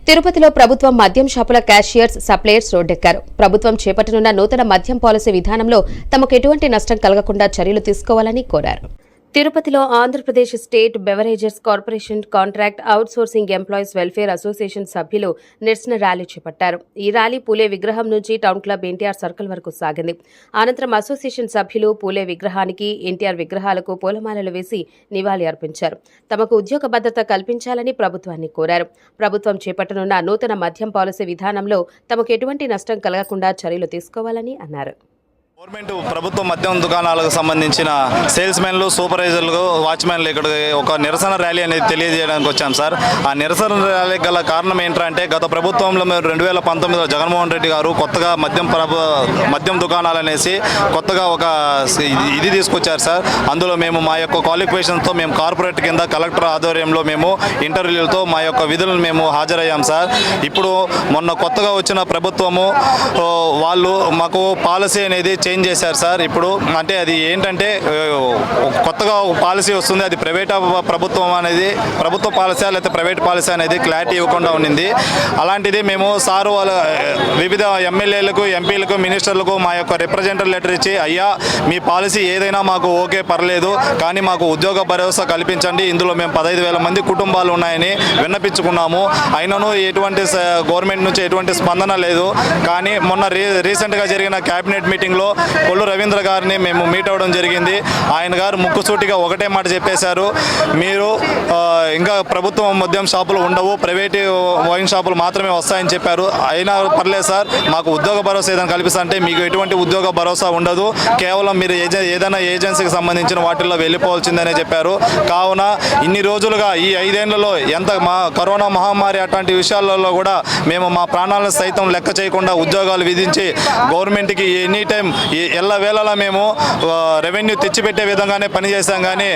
తిరుపతిలో ప్రభుత్వం మద్యం షాపుల క్యాషియర్స్, సప్లయర్స్ రోడ్డెక్కారు. ప్రభుత్వం చేపట్టనున్న నూతన మద్యం పాలసీ విధానంలో తమకు ఎటువంటి నష్టం కలగకుండా చర్యలు తీసుకోవాలని కోరారు. తిరుపతిలో Andhra Pradesh state beverages corporation contract outsourcing employees welfare association సభ్యులు నిరసన ర్యాలీ చేపట్టారు. ఈ ర్యాలీ పూలే విగ్రహం నుంచి టౌన్ క్లబ్ ఎన్టీఆర్ సర్కిల్ వరకు సాగింది. అనంతరం అసోసియేషన్ సభ్యులు పూలే విగ్రహానికి, ఎన్టీఆర్ విగ్రహాలకు పూలమాలలు వేసి నివాళి అర్పించారు. తమకు ఉద్యోగ భద్రత కల్పించాలని ప్రభుత్వాన్ని కోరారు. ప్రభుత్వం చేపట్టనున్న నూతన మద్యం పాలసీ విధానంలో తమకు ఎటువంటి నష్టం కలగకుండా చర్యలు తీసుకోవాలని అన్నారు. గవర్నమెంట్ ప్రభుత్వ మద్యం దుకాణాలకు సంబంధించిన సేల్స్ మెన్లు, సూపర్వైజర్లు, వాచ్మెన్లు ఇక్కడ ఒక నిరసన ర్యాలీ అనేది తెలియజేయడానికి వచ్చాం సార్. ఆ నిరసన ర్యాలీ గల కారణం ఏంటంటే గత ప్రభుత్వంలో 2019లో జగన్మోహన్ రెడ్డి గారు కొత్తగా మద్యం దుకాణాలు అనేసి కొత్తగా ఒక ఇది తీసుకొచ్చారు సార్. అందులో మేము మా యొక్క క్వాలిఫికేషన్తో మేము కార్పొరేట్ కింద కలెక్టర్ ఆధ్వర్యంలో మేము ఇంటర్వ్యూలతో మా యొక్క విధులను మేము హాజరయ్యాం సార్. ఇప్పుడు మొన్న కొత్తగా వచ్చిన ప్రభుత్వము వాళ్ళు మాకు పాలసీ అనేది చేంజ్ చేశారు సార్. ఇప్పుడు అంటే అది ఏంటంటే కొత్తగా ఒక పాలసీ వస్తుంది, అది ప్రభుత్వం అనేది ప్రభుత్వ పాలసీ లేకపోతే ప్రైవేట్ పాలసీ అనేది క్లారిటీ ఇవ్వకుండా ఉండింది. అలాంటిది మేము సారు వాళ్ళ వివిధ ఎమ్మెల్యేలకు, ఎంపీలకు, మినిస్టర్లకు మా యొక్క రిప్రజెంటేటివ్ లెటర్ ఇచ్చి, అయ్యా మీ పాలసీ ఏదైనా మాకు ఓకే పర్లేదు, కానీ మాకు ఉద్యోగ భరోసా కల్పించండి, ఇందులో మేము 15,000 మంది కుటుంబాలు ఉన్నాయని విన్నపించుకున్నాము. అయినను ఎటువంటి గవర్నమెంట్ నుంచి ఎటువంటి స్పందన లేదు. కానీ మొన్న రీసెంట్గా జరిగిన క్యాబినెట్ మీటింగ్లో కొల్లు రవీంద్ర గారిని మేము మీట్ అవ్వడం జరిగింది. ఆయన గారు ముక్కుసూటిగా ఒకటే మాట చెప్పేశారు, మీరు ఇంకా ప్రభుత్వం మద్యం షాపులు ఉండవు, ప్రైవేట్ వైన్ షాపులు మాత్రమే వస్తాయని చెప్పారు. అయినా పర్లేదు సార్, మాకు ఉద్యోగ భరోసా ఏదైనా కల్పిస్తుంటే మీకు ఎటువంటి ఉద్యోగ భరోసా ఉండదు, కేవలం మీరు ఏదైనా ఏజెన్సీకి సంబంధించిన వాటిల్లో వెళ్ళిపోవాల్సిందనే చెప్పారు. కావున ఇన్ని రోజులుగా ఈ 5 ఏళ్లలో ఎంత కరోనా మహమ్మారి అట్లాంటి విషయాలలో కూడా మేము మా ప్రాణాలను సైతం లెక్క చేయకుండా ఉద్యోగాలు విధించి గవర్నమెంట్కి ఎనీ టైం ఎల్లవేళలా మేము రెవెన్యూ తెచ్చిపెట్టే విధంగానే పనిచేసాం, కానీ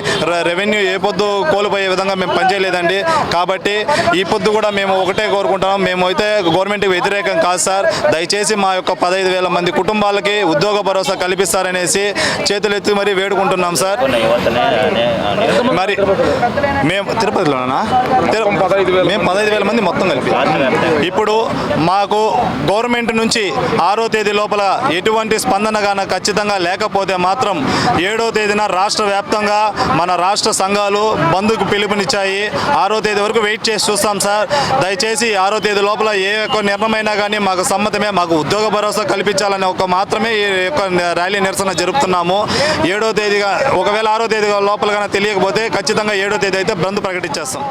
రెవెన్యూ ఏ పొద్దు కోల్పోయే విధంగా మేము పనిచేయలేదండి. కాబట్టి ఈ పొద్దు కూడా మేము ఒకటే కోరుకుంటున్నాం, మేము అయితే గవర్నమెంట్కి వ్యతిరేకం కాదు సార్. దయచేసి మా యొక్క 15,000 మంది కుటుంబాలకి ఉద్యోగ భరోసా కల్పిస్తారనేసి చేతులెత్తి మరీ వేడుకుంటున్నాం సార్. మరి మేము తిరుపతిలోనా మేము 15,000 మంది మొత్తం కలిపి. ఇప్పుడు మాకు గవర్నమెంట్ నుంచి 6వ తేదీ లోపల ఎటువంటి స్పందన గాన ఖచ్చితంగా లేకపోతే మాత్రం 7వ తేదీన రాష్ట్ర వ్యాప్తంగా మన రాష్ట్ర సంఘాలు బంద్కు పిలుపునిచ్చాయి. 6వ తేదీ వరకు వెయిట్ చేసి చూస్తాం సార్. దయచేసి 6వ తేదీ లోపల ఏ యొక్క నిర్ణయమైనా కానీ మాకు సమ్మతమే, మాకు ఉద్యోగ భరోసా కల్పించాలనే మాత్రమే ఈ యొక్క ర్యాలీ నిరసన జరుపుతున్నాము. 7వ తేదీగా ఒకవేళ 6వ తేదీ లోపల కానీ తెలియకపోతే ఖచ్చితంగా 7వ తేదీ అయితే బంద్ ప్రకటించేస్తాం.